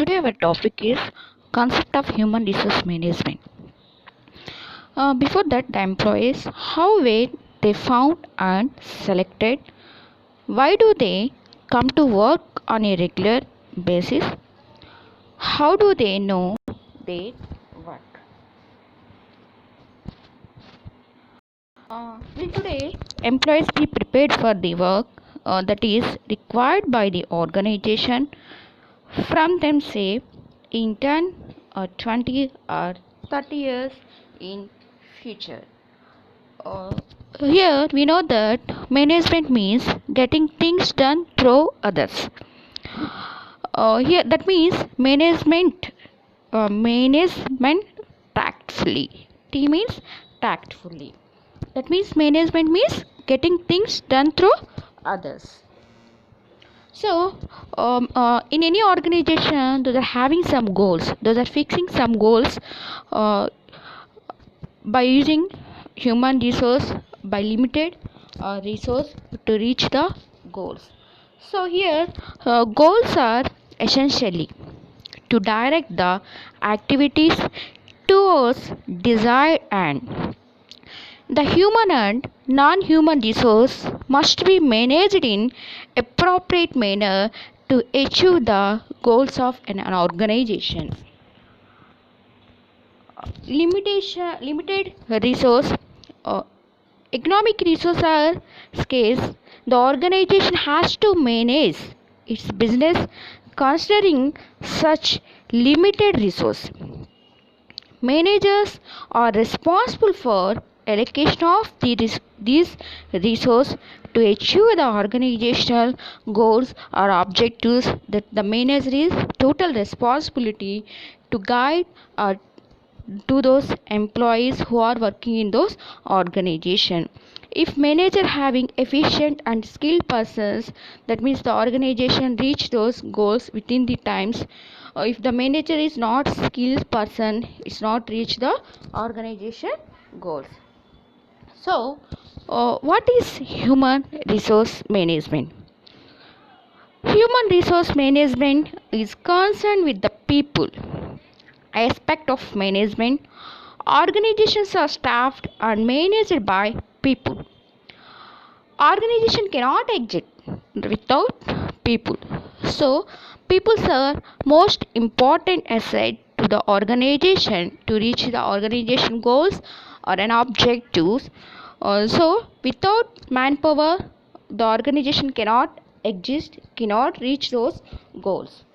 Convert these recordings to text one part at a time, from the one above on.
Today our topic is concept of human resource management. Before that, the employees, how were they found and selected? Why do they come to work on a regular basis? How do they know their work? Will today employees be prepared for the work that is required by the organization from them, say in 10 or 20 or 30 years in future? uh, Here we know that management means getting things done through others. Here that means management tactfully. T means tactfully. That means management means getting things done through others. So, in any organization, those are having some goals. Those are fixing some goals by using human resource, by limited resource to reach the goals. So here, goals are essentially to direct the activities towards desired end. The human and non-human resource must be managed in appropriate manner to achieve the goals of an organization. Limited resource, uh, economic resources are scarce. The organization has to manage its business considering such limited resource. Managers are responsible for allocation of these resources to achieve the organizational goals or objectives. That the manager is total responsibility to guide to those employees who are working in those organization. If manager having efficient and skilled persons, that means the organization reach those goals within the times. If the manager is not skilled person, it's not reach the organization goals. So what is human resource management? Human resource management is concerned with the people aspect of management. Organizations are staffed and managed by people. Organization cannot exist without people. So, people are most important asset to the organization to reach the organization goals or an objectives. So, without manpower, the organization cannot exist, cannot reach those goals.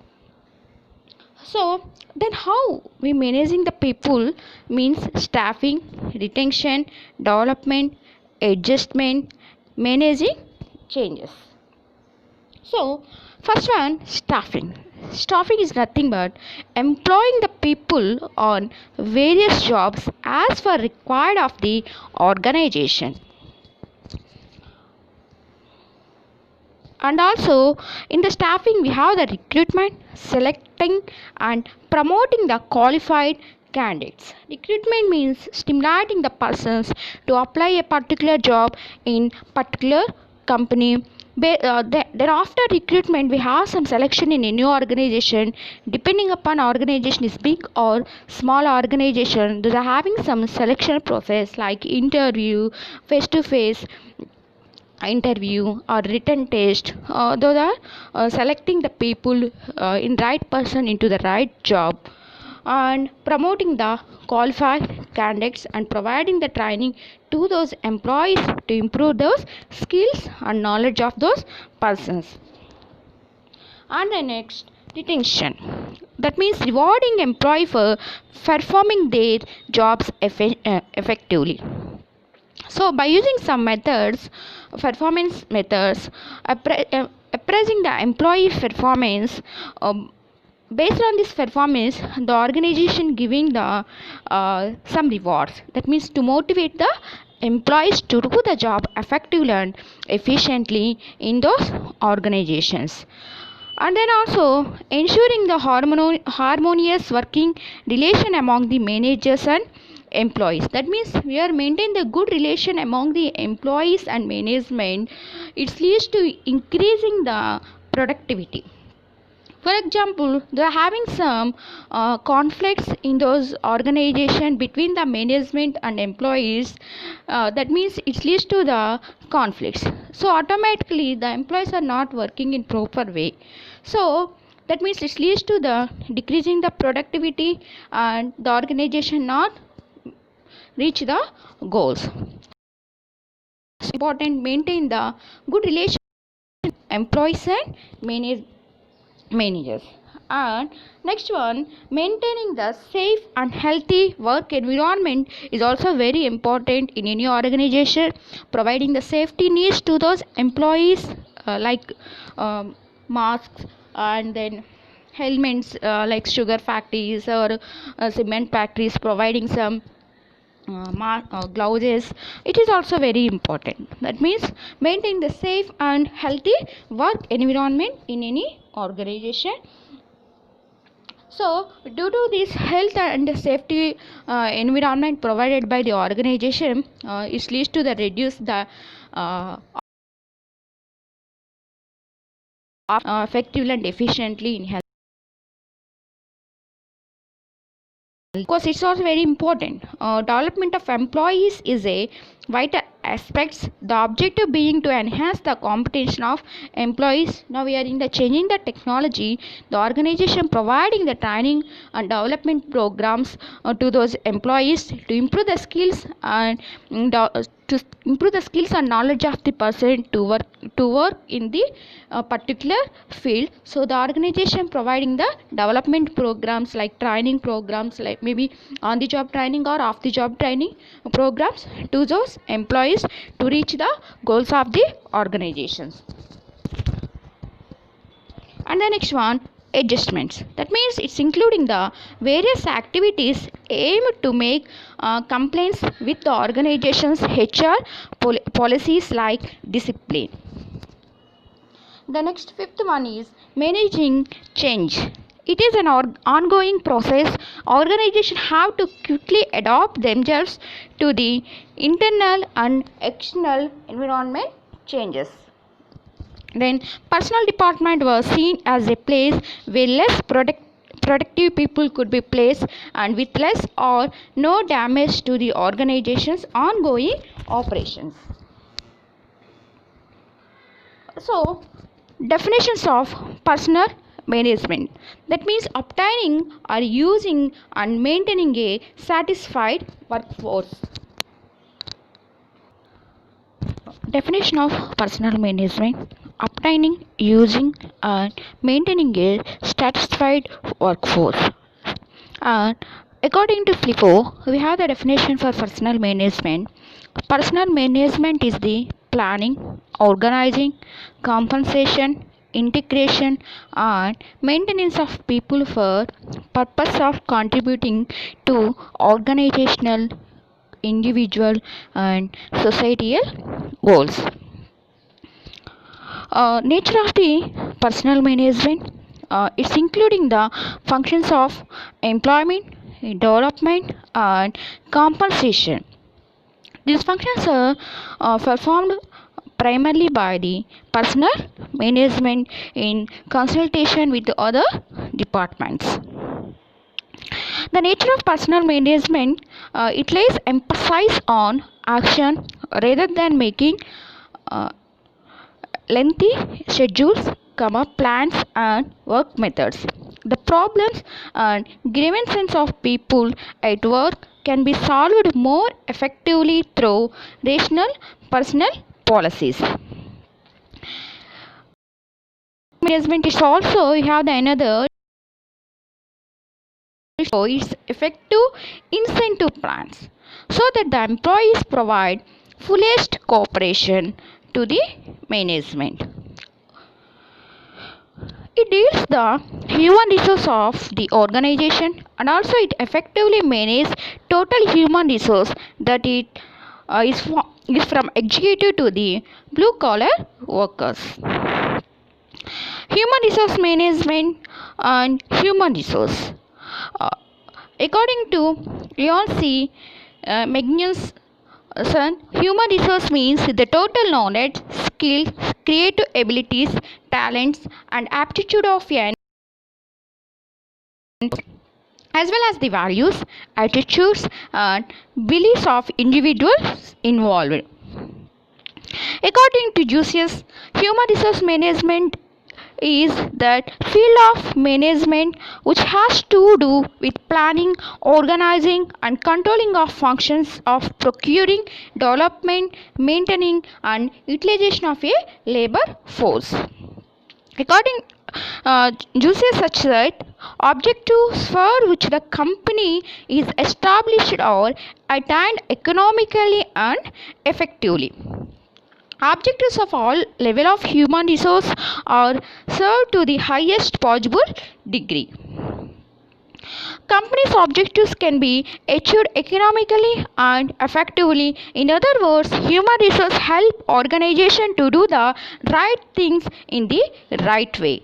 So then how we managing the people means staffing, retention, development, adjustment, managing changes. So first one, staffing. Staffing is nothing but employing the people on various jobs as for required of the organization. And also in the staffing we have the recruitment, selecting and promoting the qualified candidates. Recruitment means stimulating the persons to apply a particular job in particular company. Then after recruitment we have some selection in a new organization. Depending upon organization is big or small organization, they are having some selection process like interview, face to face interview or written test. Those are selecting the people in right person into the right job, and promoting the qualified candidates and providing the training to those employees to improve those skills and knowledge of those persons. And the next, retention. That means rewarding employee for performing their jobs effectively. So by using some methods, performance methods, appraising the employee performance, based on this performance the organization giving the some rewards. That means to motivate the employees to do the job effectively and efficiently in those organizations. And then also ensuring the harmonious working relation among the managers and employees. That means we are maintaining the good relation among the employees and management. It leads to increasing the productivity. For example, they are having some conflicts in those organization between the management and employees. That means it leads to the conflicts. So automatically the employees are not working in proper way. So that means it leads to the decreasing the productivity and the organization not reach the goals. It's important maintain the good relation employees and managers. And next one, maintaining the safe and healthy work environment is also very important in any organization. Providing the safety needs to those employees, like masks and then helmets, like sugar factories or cement factories providing some gloves. It is also very important. That means maintain the safe and healthy work environment in any organization. So due to this health and safety environment provided by the organization, it leads to the reduce the effectively and efficiently in health. Because it's also very important. Development of employees is a vital aspects, the objective being to enhance the competence of employees. Now we are in the changing the technology, the organization providing the training and development programs to those employees to improve the skills and to improve the skills and knowledge of the person to work in the particular field. So the organization providing the development programs like training programs, like maybe on the job training or off the job training programs to those employees to reach the goals of the organizations. And the next one, adjustments. That means it's including the various activities aimed to make compliance with the organization's HR policies like discipline. The next fifth one is managing change. It is an ongoing process. Organizations have to quickly adapt themselves to the internal and external environment changes. Then personal department was seen as a place where less productive people could be placed and with less or no damage to the organization's ongoing operations. So definitions of personal management, that means obtaining or using and maintaining a satisfied workforce. Definition of personal management: obtaining, using and maintaining a satisfied workforce. And according to FLIPO, we have the definition for personal management. Personal management is the planning, organizing, compensation, integration and maintenance of people for purpose of contributing to organizational, individual and societal goals. Nature of the personal management, it's including the functions of employment, development and compensation. These functions are performed primarily by the personal management in consultation with the other departments. The nature of personal management, it lays emphasis on action rather than making lengthy schedules, plans and work methods. The problems and grievances of people at work can be solved more effectively through rational personal policies. Management is also, we have the another, is effective incentive plans so that the employees provide fullest cooperation to the management. It deals the human resource of the organization and also it effectively manages total human resource that it is from executive to the blue collar workers. Human resource management and human resource. According to Leon C. Magnus, human resource means the total knowledge, skills, creative abilities, talents, and aptitude of an as well as the values, attitudes, and beliefs of individuals involved. According to Jusius, human resource management is that field of management which has to do with planning, organizing, and controlling of functions of procuring, development, maintaining, and utilization of a labor force. According Jusius such that objectives for which the company is established or attained economically and effectively. Objectives of all level of human resource are served to the highest possible degree. Companies' objectives can be achieved economically and effectively. In other words, human resource help organization to do the right things in the right way.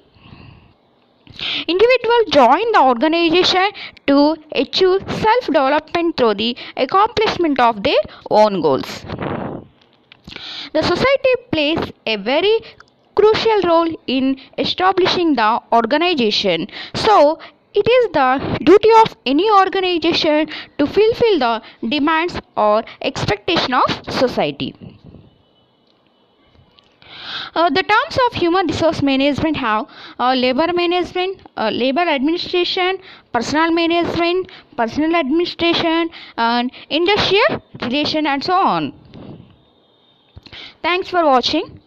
Individuals join the organization to achieve self-development through the accomplishment of their own goals. The society plays a very crucial role in establishing the organization. So, it is the duty of any organization to fulfill the demands or expectation of society. The terms of human resource management have labor management, labor administration, personal management, personal administration, and industrial relation, and so on. Thanks for watching.